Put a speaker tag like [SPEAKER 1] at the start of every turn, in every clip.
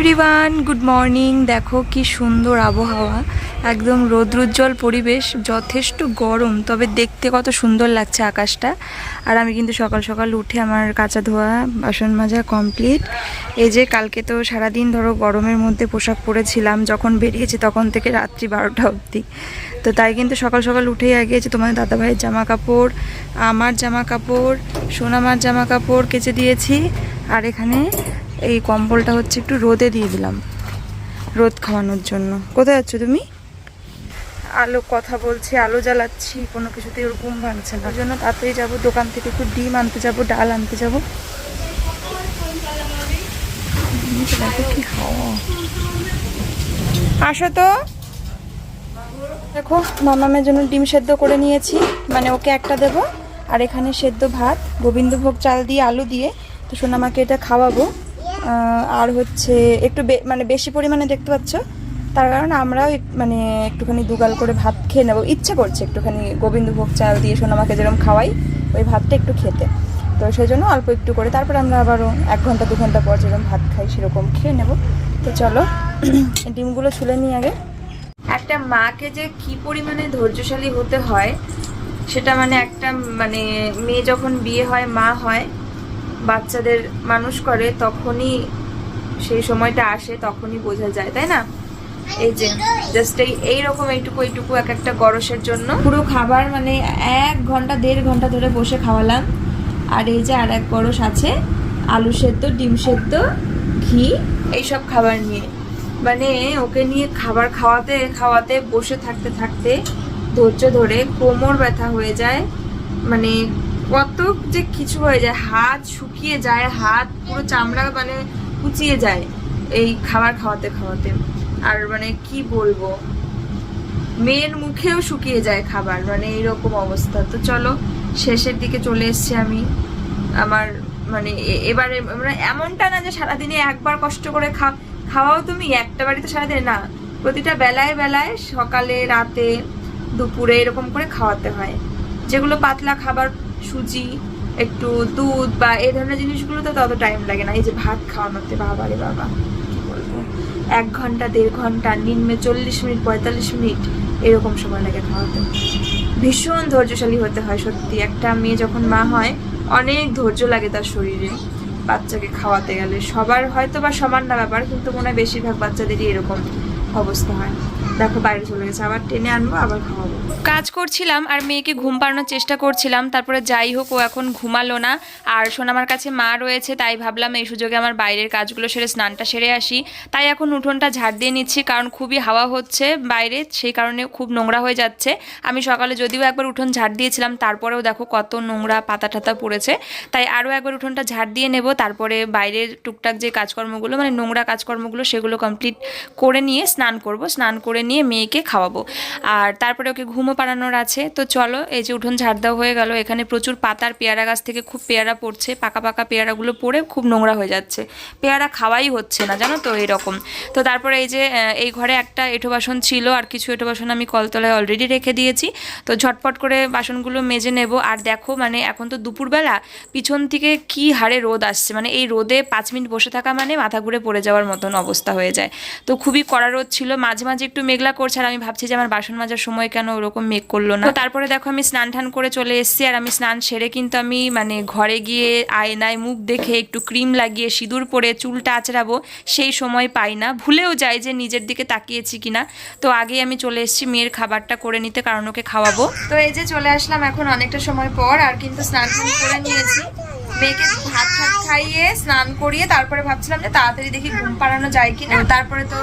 [SPEAKER 1] Everyone, good morning. দেখো কি সুন্দর আবহাওয়া, একদম রৌদ্রোজ্জ্বল পরিবেশ, যথেষ্ট গরম, তবে দেখতে কত সুন্দর লাগছে আকাশটা। আর আমি কিন্তু সকাল সকাল উঠে আমার কাঁচা ধোয়া বাসন মাজা কমপ্লিট। এই যে কালকে তো সারাদিন ধরো গরমের মধ্যে পোশাক পরেছিলাম, যখন বেরিয়েছি তখন থেকে রাত্রি 12টা অবধি। তো তাই কিন্তু সকাল সকাল উঠেই গিয়েছি তোমাদের দাদাভাইয়ের জামা কাপড়, আমার জামা কাপড়, সোনামার জামা কাপড় কেচে দিয়েছি। আর এখানে এই কম্বলটা হচ্ছে একটু রোদে দিয়ে দিলাম, রোদ খাওয়ানোর জন্য। কোথায় যাচ্ছ তুমি? আলো কথা বলছি, আলো জ্বালাচ্ছি, কোনো কিছুতে ওরকম ভাঙছে না, ওই জন্য তাড়াতাড়ি যাবো। দোকান থেকে একটু ডিম আনতে যাব, ডাল আনতে যাব। কি হাওয়া! আসো তো। দেখো মামামের জন্য ডিম সেদ্ধ করে নিয়েছি, মানে ওকে একটা দেবো। আর এখানে সেদ্ধ ভাত, গোবিন্দভোগ চাল দিয়ে আলু দিয়ে। তো সোনামাকে এটা খাওয়াবো। আর হচ্ছে একটু মানে বেশি পরিমাণে দেখতে পাচ্ছ, তার কারণে আমরাও মানে একটুখানি দুগাল করে ভাত খেয়ে নেবো। ইচ্ছে করছে একটুখানি গোবিন্দভোগ চাল দিয়ে সোনামাকে যেরকম খাওয়াই ওই ভাতটা একটু খেতে। তো সেই জন্য অল্প একটু করে, তারপর আমরা আবারও 1 ঘন্টা 2 ঘন্টা পর যেরকম ভাত খাই সেরকম খেয়ে নেব। তো চলো ডিমগুলো ছুলে নিই আগে। একটা মাকে যে কি পরিমাণে ধৈর্যশালী হতে হয় সেটা মানে একটা মানে মেয়ে যখন বিয়ে হয়, মা হয়, বাচ্চাদের মানুষ করে, তখনই সেই সময়টা আসে, তখনই বোঝা যায়, তাই না? এই যে জাস্ট এইরকম এইটুকু এক একটা গরসের জন্য পুরো খাবার মানে 1 ঘন্টা 1.5 ঘন্টা ধরে বসে খাওয়ালাম। আর এই যে আর এক গরস আছে আলু সেদ্ধ, ডিম সেদ্ধ, ঘি, এইসব খাবার নিয়ে, মানে ওকে নিয়ে খাবার খাওয়াতে খাওয়াতে বসে থাকতে থাকতে ধৈর্য ধরে কোমর ব্যথা হয়ে যায়, মানে কত যে কিছু হয়ে যায়, হাত শুকিয়ে যায়, হাত পুরো চামড়া মানে কুচিয়ে যায় এই খাবার খাওয়াতে খাওয়াতে। আর মানে কি বলবো, মেয়ের মুখেও শুকিয়ে যায় খাবার, মানে এইরকম অবস্থা। তো চলো শেষের দিকে চলে এসছি আমি। আমার মানে এবারে মানে এমনটা না যে সারাদিনে একবার কষ্ট করে খাওয়াও তুমি, একটা বাড়িতে সারাদিনে না, প্রতিটা বেলায় বেলায়, সকালে, রাতে, দুপুরে এরকম করে খাওয়াতে হয়। যেগুলো পাতলা খাবার, সুজি, একটু দুধ বা এই ধরনের জিনিসগুলো তো তত টাইম লাগে না। এই যে ভাত খাওয়ানোতে বাবা রে বাবা, কি বলবো, 1 ঘন্টা 1.5 ঘন্টা, নিম্নে 40 মিনিট 45 মিনিট এরকম সময় লাগে খাওয়াতে। ভীষণ ধৈর্যশালী হতে হয় সত্যি। একটা মেয়ে যখন মা হয় অনেক ধৈর্য লাগে তার শরীরে বাচ্চাকে খাওয়াতে গেলে। সবার হয়তো বা সমান না ব্যাপার, কিন্তু মনে হয় বেশিরভাগ বাচ্চাদেরই এরকম অবস্থা হয়। দেখো বাইরে চলে গেছে, আবার টেনে আনবো, আবার খাওয়াবো। কাজ করছিলাম আর মেয়েকে ঘুম পাড়ানোর চেষ্টা করছিলাম, তারপরে যাই হোক ও এখন ঘুমালো না। আর সোনামার কাছে মা রয়েছে, তাই ভাবলাম এই সুযোগে আমার বাইরের কাজগুলো সেরে স্নানটা সেরে আসি। তাই এখন উঠোনটা ঝাড় দিয়ে নিচ্ছি, কারণ খুবই হাওয়া হচ্ছে বাইরে, সেই কারণে খুব নোংরা হয়ে যাচ্ছে। আমি সকালে যদিও একবার উঠোন ঝাড় দিয়েছিলাম, তারপরেও দেখো কত নোংরা পাতা টাতা পড়েছে। তাই আরও একবার উঠোনটা ঝাড় দিয়ে নেব, তারপরে বাইরের টুকটাক যে কাজকর্মগুলো মানে নোংরা কাজকর্মগুলো সেগুলো কমপ্লিট করে নিয়ে স্নান করব, স্নান করে নিয়ে মেয়েকে খাওয়াবো। আর তারপরে ওকে ঘুমও পাড়ানোর আছে। তো চলো, এই যে উঠোন ঝাড় দেওয়া হয়ে গেল। এখানে প্রচুর পাতার পেয়ারা গাছ থেকে খুব পেয়ারা পড়ছে, পাকা পাকা পেয়ারাগুলো পড়ে খুব নোংরা হয়ে যাচ্ছে, পেয়ারা খাওয়াই হচ্ছে না, জানো তো এরকম। তো তারপরে এই যে এই ঘরে একটা এঁঠো বাসন ছিল, আর কিছু এঁঠো বাসন আমি কলতলায় অলরেডি রেখে দিয়েছি। তো ঝটপট করে বাসনগুলো মেজে নেব। আর দেখো মানে এখন তো দুপুরবেলা, পিছন থেকে কি হারে রোদ আসছে, মানে এই রোদে 5 মিনিট বসে থাকা মানে মাথা ঘুরে পড়ে যাওয়ার মতন অবস্থা হয়ে যায়। তো খুবই কড়া রোদ ছিল, মাঝে মাঝে একটু মেঘলা করছে, আর আমি ভাবছি যে আমার বাসন মাজার সময় কেন ওরকম মেঘ করলো না। তো তারপরে দেখো আমি স্নান টান করে চলে এসেছি। আর আমি স্নান সেরে কিন্তু আমি মানে ঘরে গিয়ে আয়নায় মুখ দেখে একটু ক্রিম লাগিয়ে সিঁদুর পরে চুলটা আঁচড়াবো, সেই সময় পাই না, ভুলেও যাই যে নিজের দিকে তাকিয়েছি কিনা। তো আগে আমি চলে এসেছি মেয়ের খাবারটা করে নিতে, কারণ ওকে খাওয়াবো। তো এই যে চলে আসলাম এখন অনেকটা সময় পর, আর কিন্তু স্নান টান করে নিয়েছি, মেয়েকে ভাত খাইয়ে স্নান করিয়ে তারপরে ভাবছিলাম যে তাড়াতাড়ি দেখি ঘুম পাড়ানো যায় কিনা। তারপরে তো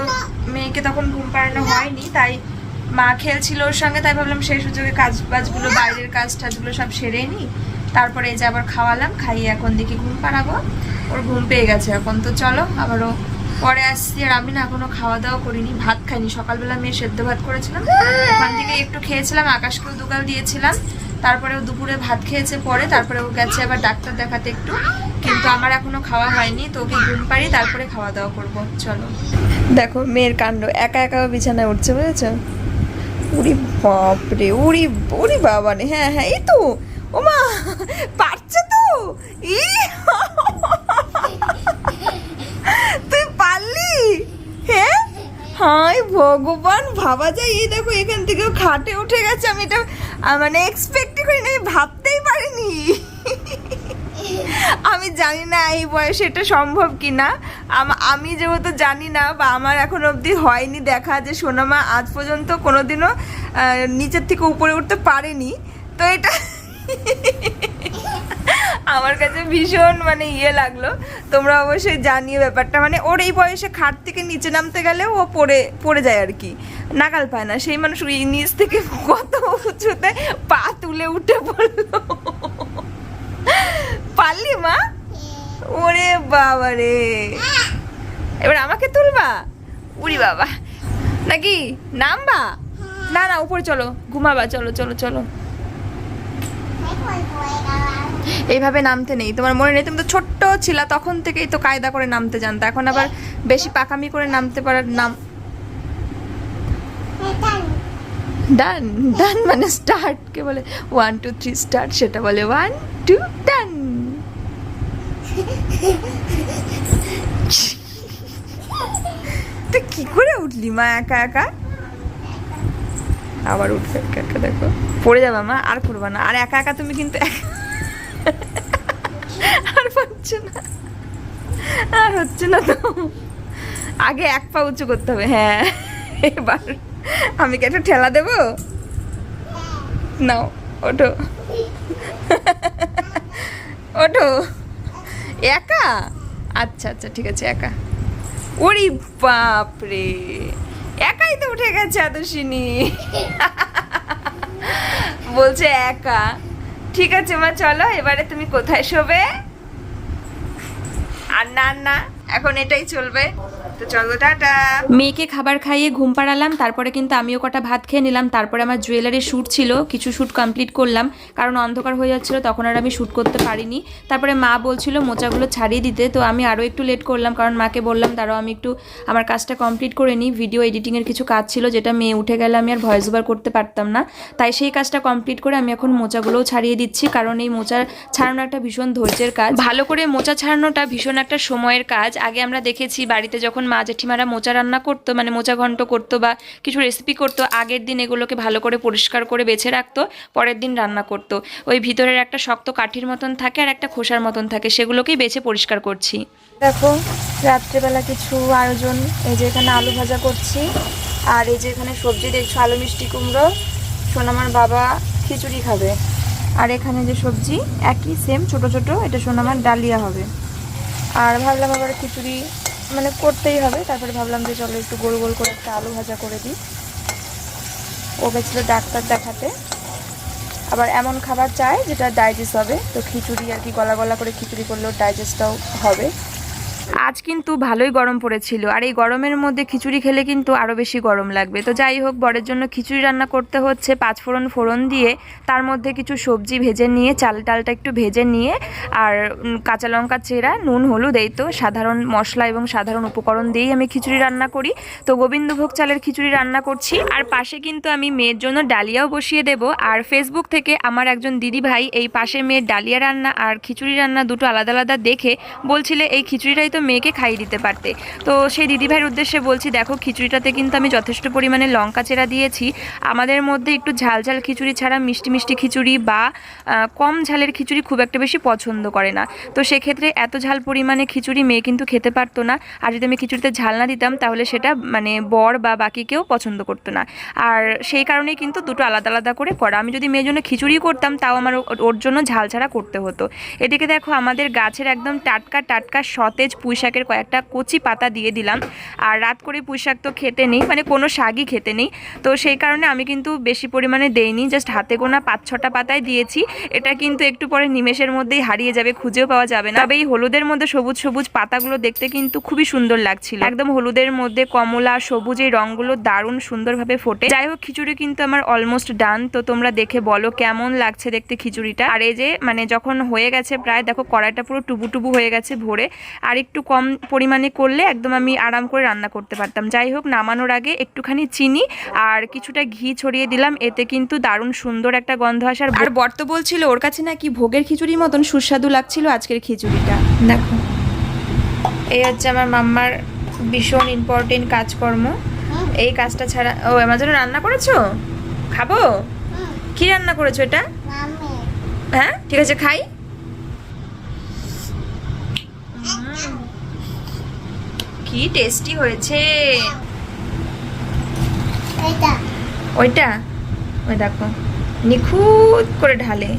[SPEAKER 1] মেয়েকে তখন ঘুম পাড়ানো হয়নি, তাই মা খেলছিল ওর সঙ্গে, তাই ভাবলাম সেই সুযোগে কাজ বাজগুলো, বাইরের কাজ টাজগুলো সব সেরে নিই। তারপরে এই যে আবার খাওয়ালাম, খাইয়ে এখন দেখি ঘুম পাড়াবো। ওর ঘুম পেয়ে গেছে এখন। তো চলো আবারও পরে আসছি। আর আমি না এখনো খাওয়া দাওয়া করিনি, ভাত খাইনি। সকালবেলা মেয়ে সেদ্ধ ভাত করেছিলাম, ওখান থেকে একটু খেয়েছিলাম, আকাশকেও 2 গাল দিয়েছিলাম। তারপরে ও দুপুরে ভাত খেয়েছে পরে, তারপরে ও গেছে আবার ডাক্তার দেখাতে একটু, কিন্তু আমার এখনো খাওয়া হয়নি। তো ওকে ঘুম পাড়ি, তারপরে খাওয়া দাওয়া করবো। চলো দেখো মেয়ের কাণ্ড, একা একা বিছানায় উঠছে, বুঝেছো? উরি বাপরে, উরি উরি বাবা রে, হ্যাঁ হ্যাঁ এই তো, ওমা পারছে তো, তুই পারলি? হাই ভগবান, ভাবা যায় এই দেখো এখান থেকেও খাটে উঠে গেছে। আমি এটা মানে এক্সপেক্টই করিনি, আমি ভাবতেই পারিনি। আমি জানি না এই বয়সে এটা সম্ভব কিনা। আমি যেহেতু জানি না বা আমার এখন অবধি হয়নি দেখা যে সোনামা আজ পর্যন্ত কোনোদিনও নিচের থেকে উপরে উঠতে পারেনি, তো এটা আমার কাছে ভীষণ মানে ইয়ে লাগলো। তোমরা অবশ্যই জানিও ব্যাপারটা, মানে ওর এই বয়সে খাট থেকে নিচে নামতে গেলেও ও পড়ে যায় আর কি, নাগাল পায় না। সেই মানুষ নিচ থেকে কত উঁচুতে পা তুলে উঠে পড়লো। পারলি মা? ওরে বাবা রে, এবার আমাকে তুলবা? উড়ি বাবা, নাকি নামবা? না না উপরে চলো, ঘুমাবা, চলো চলো চলো। এইভাবে নামতে নেই, তোমার মনে নেই? তুমি তো ছোট্ট ছিলা, তখন থেকেই তো কায়দা করে নামতে জানতো, এখন আবার বেশি পাকামি করে নামতে পারার নাম। ডান ডান মানে স্টার্ট, কে বলে 1 2 3 স্টার্ট, সেটা বলে 1 2 ডান। তো কি করে উঠলি মা একা একা? আবার উঠবে একা একা, দেখো পড়ে যাবে মা, আর করবা না। আর একা একা তুমি কিন্তু আর পারছো না, আর হচ্ছে না তো। আগে এক পা উঁচু করতে হবে। হ্যাঁ এবার আমি কি একটা ঠেলা দেবো? নাও ওঠো, ওঠো। একা? আচ্ছা আচ্ছা ঠিক আছে, একা। ওরে বাপরে, একাই তো উঠে গেছে আদর্শিনী। বলছে একা। ঠিক আছে মা, চলো এবারে তুমি কোথায় শোবে? আর না না, এখন এটাই চলবে। তো চলো টাটা। মেয়েকে খাবার খাইয়ে ঘুম পাড়ালাম, তারপরে কিন্তু আমিও কটা ভাত খেয়ে নিলাম। তারপরে আমার জুয়েলারি শ্যুট ছিল, কিছু শ্যুট কমপ্লিট করলাম, কারণ অন্ধকার হয়ে যাচ্ছিল, তখন আর আমি শ্যুট করতে পারিনি। তারপরে মা বলছিল মোচাগুলো ছাড়িয়ে দিতে, তো আমি আরও একটু লেট করলাম, কারণ মাকে বললাম দাঁড়াও আমি একটু আমার কাজটা কমপ্লিট করে নিই। ভিডিও এডিটিংয়ের কিছু কাজ ছিল, যেটা মেয়ে উঠে গেলে আমি আর ভয়েস ওভার করতে পারতাম না, তাই সেই কাজটা কমপ্লিট করে আমি এখন মোচাগুলোও ছাড়িয়ে দিচ্ছি। কারণ এই মোচা ছাড়ানো একটা ভীষণ ধৈর্যের কাজ, ভালো করে মোচা ছাড়ানোটা ভীষণ একটা সময়ের কাজ। আগে আমরা দেখেছি বাড়িতে যখন মা জেঠিমারা মোচা রান্না করতো, মানে মোচা ঘন্ট করতো বা কিছু রেসিপি করতো, আগের দিন এগুলোকে ভালো করে পরিষ্কার করে বেছে রাখতো, পরের দিন রান্না করতো। ওই ভিতরের একটা শক্ত কাঠির মতন থাকে আর একটা খোসার মতন থাকে, সেগুলোকেই বেছে পরিষ্কার করছি। দেখো রাত্রেবেলা কিছু আয়োজন, এই যে এখানে আলু ভাজা করছি, আর এই যে এখানে সবজি দেখছো আলু মিষ্টি কুমড়ো, সোনামার বাবা খিচুড়ি খাবে। আর এখানে যে সবজি একই সেম ছোট ছোট, এটা সোনামার ডালিয়া হবে। আর ভাবলাম আবার খিচুড়ি মানে করতেই হবে, তারপরে ভাবলাম যে চলো একটু গোল গোল করে একটা আলু ভাজা করে দিই। ও গেছিলো ডাক্তার দেখাতে, আবার এমন খাবার চাই যেটা ডাইজেস্ট হবে, তো খিচুড়ি আর কি গলা গলা করে খিচুড়ি করলেও ডাইজেস্টটাও হবে। আজ কিন্তু ভালোই গরম পড়েছিল, আর এই গরমের মধ্যে খিচুড়ি খেলে কিন্তু আরও বেশি গরম লাগবে। তো যাই হোক, বরের জন্য খিচুড়ি রান্না করতে হচ্ছে, 5 ফোড়ন দিয়ে, তার মধ্যে কিছু সবজি ভেজে নিয়ে, চাল ডালটা একটু ভেজে নিয়ে, আর কাঁচা লঙ্কা চেরা, নুন হলুদ, এই তো সাধারণ মশলা এবং সাধারণ উপকরণ দিয়েই আমি খিচুড়ি রান্না করি। তো গোবিন্দভোগ চালের খিচুড়ি রান্না করছি, আর পাশে কিন্তু আমি মেয়ের জন্য ডালিয়াও বসিয়ে দেব। আর ফেসবুক থেকে আমার একজন দিদি ভাই এই পাশে মেয়ের ডালিয়া রান্না আর খিচুড়ি রান্না দুটো আলাদা আলাদা দেখে বলছিলে এই খিচুড়িটাই তো মেয়েকে খাইয়ে দিতে পারতে। তো সেই দিদিভাইয়ের উদ্দেশ্যে বলছি, দেখো খিচুড়িটাতে কিন্তু আমি যথেষ্ট পরিমাণে লঙ্কা চেরা দিয়েছি। আমাদের মধ্যে একটু ঝাল ঝাল খিচুড়ি ছাড়া মিষ্টি মিষ্টি খিচুড়ি বা কম ঝালের খিচুড়ি খুব একটা বেশি পছন্দ করে না। তো সেক্ষেত্রে এত ঝাল পরিমাণে খিচুড়ি মেয়ে কিন্তু খেতে পারতো না, আর যদি আমি খিচুড়িতে ঝাল না দিতাম তাহলে সেটা মানে বর বা বাকি কেউ পছন্দ করতো না। আর সেই কারণেই কিন্তু দুটো আলাদা আলাদা করে করা। আমি যদি মেয়ের জন্য খিচুড়ি করতাম তাও আমার ওর জন্য ঝাল ছাড়া করতে হতো। এদিকে দেখো আমাদের গাছের একদম টাটকা টাটকা সতেজ পুঁই শাকের কয়েকটা কচি পাতা দিয়ে দিলাম। আর রাত করে পুঁই শাক তো খেতে নেই, মানে কোনো শাকই খেতে নেই, তো সেই কারণে আমি কিন্তু বেশি পরিমাণে দেইনি, জাস্ট হাতে গোনা 5-6টা পাতায় দিয়েছি। এটা কিন্তু একটু পরে নিমেষের মধ্যেই হারিয়ে যাবে, খুঁজেও পাওয়া যাবে না। তবে এই হলুদের মধ্যে সবুজ সবুজ পাতাগুলো দেখতে কিন্তু খুবই সুন্দর লাগছিল, একদম হলুদের মধ্যে কমলা সবুজ, এই রঙগুলো দারুণ সুন্দরভাবে ফোটে। যাই হোক, খিচুড়ি কিন্তু আমার অলমোস্ট ডান। তো তোমরা দেখে বলো কেমন লাগছে দেখতে খিচুড়িটা। আর এই যে মানে যখন হয়ে গেছে প্রায়, দেখো কড়াইটা পুরো টুবু টুবু হয়ে গেছে ভরে, আর একটু কম পরিমাণে করলে একদম আমি আরাম করে রান্না করতে পারতাম। যাই হোক, নামানোর আগে একটুখানি চিনি আর কিছুটা ঘি ছড়িয়ে দিলাম, এতে কিন্তু দারুণ সুন্দর একটা গন্ধ আসার। আর বর্ত বলছিল ওর কাছে নাকি ভোগের খিচুড়ির মতন সুস্বাদু লাগছিল আজকের খিচুড়িটা। দেখো এই হচ্ছে আমার মাম্মার ভীষণ ইম্পর্টেন্ট কাজকর্ম। এই কাজটা ছাড়া ও আমার জন্য রান্না করেছো? খাবো? কি রান্না করেছো এটা? হ্যাঁ ঠিক আছে খাই। কি টেস্টি হয়েছে। ওইটা ওই দেখো নিখুঁত করে ঢালে।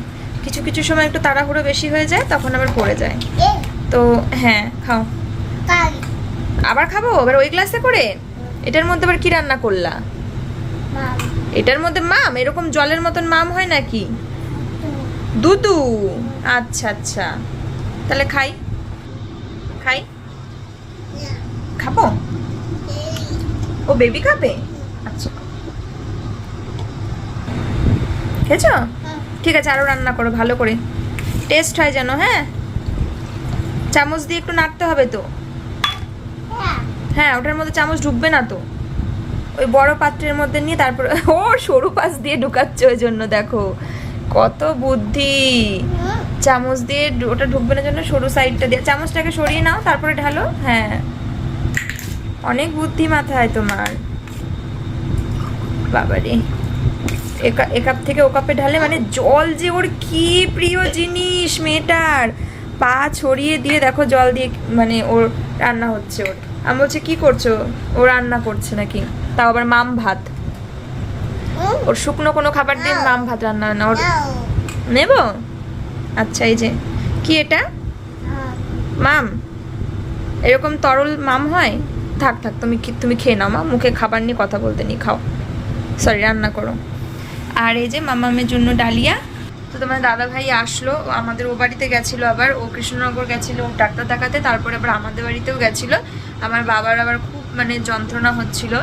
[SPEAKER 1] কিছু কিছু সময় একটু তাড়াহুড়ো বেশি হয়ে যায়, তখন আবার পড়ে যায়। তো হ্যাঁ খাও। আবার খাবো? আবার ওই গ্লাসে করে? এটার মধ্যে আবার কি রান্না করলা? এটার মধ্যে মাম? এরকম জলের মতন মাম হয় নাকি? দুধু? আচ্ছা আচ্ছা, তাহলে খাই খাই। খাবো? ও বেবি খাবে? আচ্ছা খেয়েছো? ঠিক আছে আরো রান্না করো ভালো করে, টেস্ট হয় যেন। হ্যাঁ চামচ দিয়ে একটু নাড়তে হবে তো। হ্যাঁ ওটার মধ্যে চামচ ঢুকবে না তো, ওই বড় পাত্রের মধ্যে নিয়ে তারপর ও সরু পাশ দিয়ে ঢুকাচ্ছে, ওই জন্য দেখো কত বুদ্ধি। চামচ দিয়ে ওটা ঢুকবে না জন্য সরু সাইডটা দিয়ে চামচটাকে সরিয়ে নাও, তারপরে ঢালো। হ্যাঁ অনেক বুদ্ধি মাথায় তোমার। বাবারে এ কাপ থেকে ও কাপে ঢালে, মানে জল যে ওর কি প্রিয় জিনিস মেয়েটার। পা ছড়িয়ে দিয়ে দেখো জল দিয়ে মানে ওর রান্না হচ্ছে। ওর আমি বলছি কি করছো, ও রান্না করছে নাকি, তাও আবার মাম ভাত। ওর শুকনো কোনো খাবার দিয়ে মাম ভাত রান্না না ওর। নেব? আচ্ছা এই যে কি এটা মাম, এরকম তরল মাম হয়? থাক থাক তুমি খেয়ে নাও মা, মুখে খাবার নিয়ে কথা বলতে নি, খাও। সরি রান্না করো। আর এই যে মামামের জন্য ডালিয়া। তো তোমার দাদা ভাই আসলো, আমাদের ও বাড়িতে গেছিলো, আবার ও কৃষ্ণনগর গেছিলো ডাক্তার দেখাতে, তারপরে আবার আমাদের বাড়িতেও গেছিলো। আমার বাবার আবার খুব মানে যন্ত্রণা হচ্ছিল,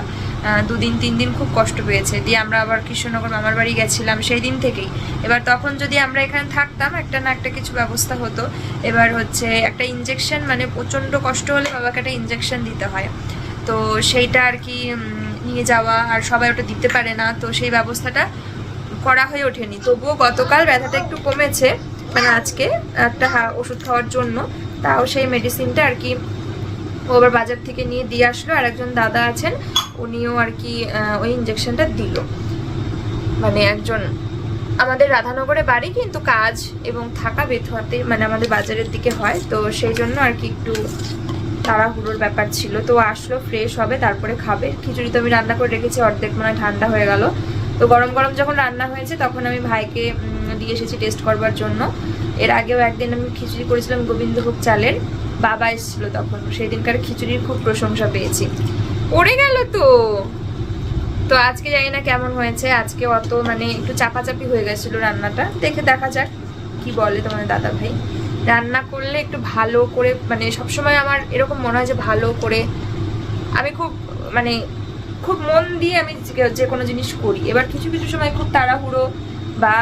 [SPEAKER 1] 2 দিন 3 দিন খুব কষ্ট পেয়েছে। দিয়ে আমরা আবার কৃষ্ণনগর মামার বাড়ি গেছিলাম সেই দিন থেকেই। এবার তখন যদি আমরা এখানে থাকতাম একটা না একটা কিছু ব্যবস্থা হতো। এবার হচ্ছে একটা ইঞ্জেকশন, মানে প্রচণ্ড কষ্ট হলে বাবাকে একটা ইঞ্জেকশন দিতে হয়, তো সেইটা আর কি নিয়ে যাওয়া, আর সবাই ওটা দিতে পারে না, তো সেই ব্যবস্থাটা করা হয়ে ওঠেনি। তবুও গতকাল ব্যথাটা একটু কমেছে, মানে আজকে একটা ওষুধ খাওয়ার জন্য, তাও সেই মেডিসিনটা আর কি ও আবার বাজার থেকে নিয়ে দিয়ে আসলো। আর একজন দাদা আছেন উনিও আর কি ওই ইঞ্জেকশনটা দিল। মানে একজন আমাদের রাধানগরে বাড়ি, কিন্তু কাজ এবং থাকা বেথুয়াতে মানে আমাদের বাজারের দিকে হয়, তো সেই জন্য আর কি একটু তাড়াহুড়োর ব্যাপার ছিল। তো আসলো, ফ্রেশ হবে তারপরে খাবে। খিচুড়ি তো আমি রান্না করে রেখেছি, অর্ধেক মনে হয় ঠান্ডা হয়ে গেল। তো গরম গরম যখন রান্না হয়েছে তখন আমি ভাইকে দিয়ে এসেছি টেস্ট করবার জন্য। এর আগেও একদিন আমি খিচুড়ি করেছিলাম গোবিন্দভোগ চালের, বাবা এসেছিল তখন, সেই দিনকার খিচুড়ির খুব প্রশংসা পেয়েছি। পড়ে গেল তো। তো আজকে জানি না কেমন হয়েছে, আজকে অত মানে একটু চাপাচাপি হয়ে গেছিলো রান্নাটা, দেখা যাক কি বলে তোমার দাদা ভাই। রান্না করলে একটু ভালো করে, মানে সবসময় আমার এরকম মনে হয় যে ভালো করে আমি মানে খুব মন দিয়ে আমি যে কোনো জিনিস করি। এবার কিছু কিছু সময় খুব তাড়াহুড়ো বা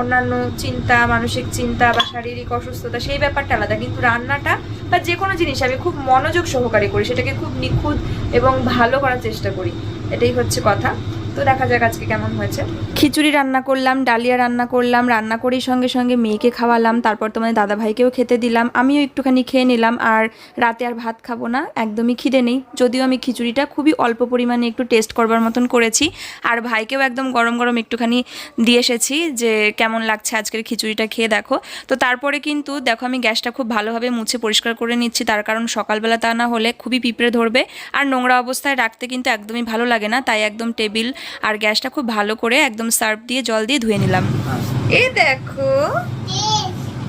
[SPEAKER 1] অন্যান্য চিন্তা, মানসিক চিন্তা বা শারীরিক অসুস্থতা, সেই ব্যাপারটা আলাদা, কিন্তু রান্নাটা বা যে কোনো জিনিস আমি খুব মনোযোগ সহকারে করি, সেটাকে খুব নিখুঁত এবং ভালো করার চেষ্টা করি, এটাই হচ্ছে কথা। তো দেখা যাক আজকে কেমন হয়েছে। খিচুড়ি রান্না করলাম, ডালিয়া রান্না করলাম, রান্না করেই সঙ্গে সঙ্গে মেয়েকে খাওয়ালাম, তারপর তোমাদের দাদা ভাইকেও খেতে দিলাম, আমিও একটুখানি খেয়ে নিলাম। আর রাতে আর ভাত খাবো না, একদমই খিদে নেই, যদিও আমি খিচুড়িটা খুবই অল্প পরিমাণে একটু টেস্ট করবার মতন করেছি। আর ভাইকেও একদম গরম গরম একটুখানি দিয়ে এসেছি যে কেমন লাগছে আজকের খিচুড়িটা, খেয়ে দেখো। তো তারপরে কিন্তু দেখো আমি গ্যাসটা খুব ভালোভাবে মুছে পরিষ্কার করে নিচ্ছি, তার কারণ সকালবেলা তা না হলে খুবই পিঁপড়ে ধরবে, আর নোংরা অবস্থায় রাখতে কিন্তু একদমই ভালো লাগে না, তাই একদম টেবিল আর গ্যাসটা খুব ভালো করে একদম সার্ফ দিয়ে জল দিয়ে ধুয়ে নিলাম। এই দেখো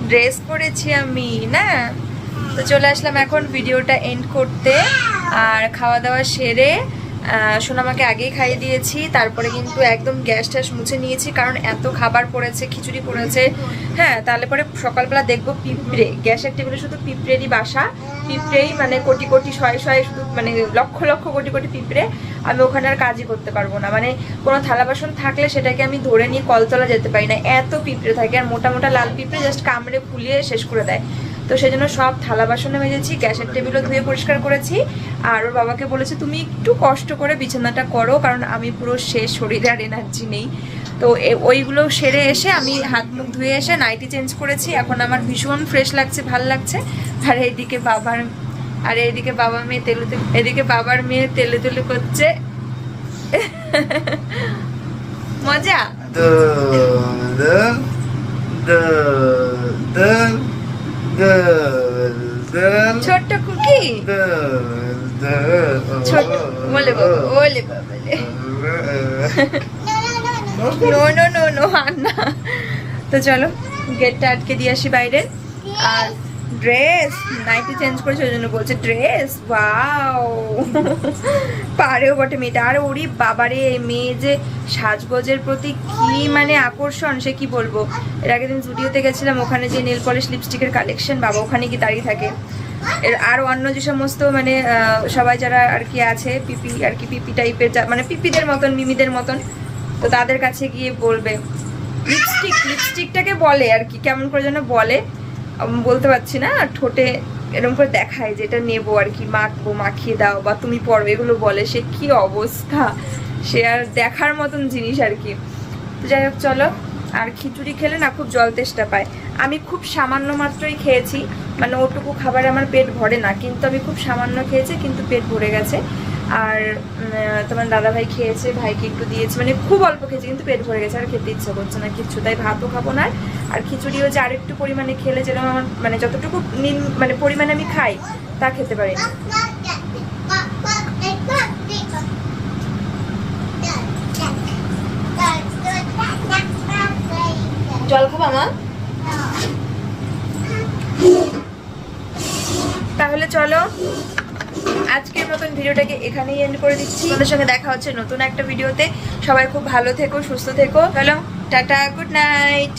[SPEAKER 1] ড্রেস পরেছি আমি না। তো চলে আসলাম এখন ভিডিওটা এন্ড করতে। আর খাওয়া দাওয়া সেরে সোনামাকে আগেই খাইয়ে দিয়েছি, তারপরে কিন্তু একদম গ্যাস ট্যাস মুছে নিয়েছি, কারণ এত খাবার পড়েছে, খিচুড়ি পড়েছে। হ্যাঁ তাহলে পরে সকালবেলা দেখবো পিঁপড়ে, গ্যাসের টেবিলে শুধু পিঁপড়েরই বাসা, পিঁপড়েই মানে কোটি কোটি শয়ে শয়ে শুধু মানে লক্ষ লক্ষ কোটি কোটি পিঁপড়ে। আমি ওখানে আর কাজই করতে পারবো না, মানে কোনো থালা বাসন থাকলে সেটাকে আমি ধরে নিয়ে কলতলা যেতে পারি না, এত পিঁপড়ে থাকে। আর মোটা মোটা লাল পিঁপড়ে জাস্ট কামড়ে ফুলিয়ে শেষ করে দেয়। তো সেই জন্য সব থালা বাসনে মেজেছি, গ্যাসের টেবিলও ধুয়ে পরিষ্কার করেছি। আর ওর বাবাকে বলেছে তুমি একটু কষ্ট করে বিছানাটা করো, কারণ আমি পুরো শেষ, শরীরে আর এনার্জি নেই। তো ওইগুলো সেরে এসে আমি হাত মুখ ধুয়ে এসে নাইটি চেঞ্জ করেছি, এখন আমার ভীষণ ফ্রেশ লাগছে, ভাল লাগছে। আর এইদিকে বাবার মেয়ে তেলে তেলে করছে। মজা। ছোট্ট কুকি ছোট বলে বাবা, ওলে বাবা নো নো নো নো আর না। তো চলো গেটটা আটকে দিয়ে আসি বাইরের। আর ড্রেস নাইটি চেঞ্জ করেছে ওই জন্য বলছে ড্রেস ওয়াও পারেও বটে মেয়েটা। আর ওরই বাবারে মেয়ে যে সাজগোজের প্রতি কি মানে আকর্ষণ সে কি বলবো। এর আগের দিন জুডিওতে গেছিলাম, ওখানে যে নেল পলিশ লিপস্টিকের কালেকশন, বাবা ওখানে কি দাঁড়িয়ে থাকে। এর আর অন্য যে সমস্ত মানে সবাই যারা আর কি আছে পিপি আর কি পিপি টাইপের মানে পিপিদের মতন মিমিদের মতন, তো তাদের কাছে গিয়ে বলবে লিপস্টিকটাকে বলে আর কি কেমন করে যেন বলে, বলতে পারছি না, ঠোঁটে এরকম করে দেখায় যে এটা নেবো আর কি, মাখবো, মাখিয়ে দাও বা তুমি পরবে, এগুলো বলে। সে কি অবস্থা, সে আর দেখার মতন জিনিস আর কি। তো যাই হোক চলো। আর খিচুড়ি খেলে না খুব জল তেষ্টা পায়। আমি খুব সামান্য মাত্রই খেয়েছি, মানে ওটুকু খাবারে আমার পেট ভরে না, কিন্তু আমি খুব সামান্য খেয়েছি কিন্তু পেট ভরে গেছে। আর তোমার দাদাভাই খেয়েছে, ভাইকে একটু দিয়েছে, মানে খুব অল্প খেয়েছে কিন্তু পেট ভরে গেছে, আর খেতে ইচ্ছা করছে না কিচ্ছু, তাই ভাতও খাবো না। আর খিচুড়িও যে আরেকটু পরিমাণে খেলে যেরকম আমার মানে যতটুকু মানে পরিমাণে আমি খাই তা খেতে পারি না। জল খাবো মা? তাহলে চলো আজকের মতন ভিডিওটাকে এখানেই এন্ড করে দিচ্ছি। তোমাদের সঙ্গে দেখা হচ্ছে নতুন একটা ভিডিওতে। সবাই খুব ভালো থেকো, সুস্থ থেকো। চলো টাটা, গুড নাইট।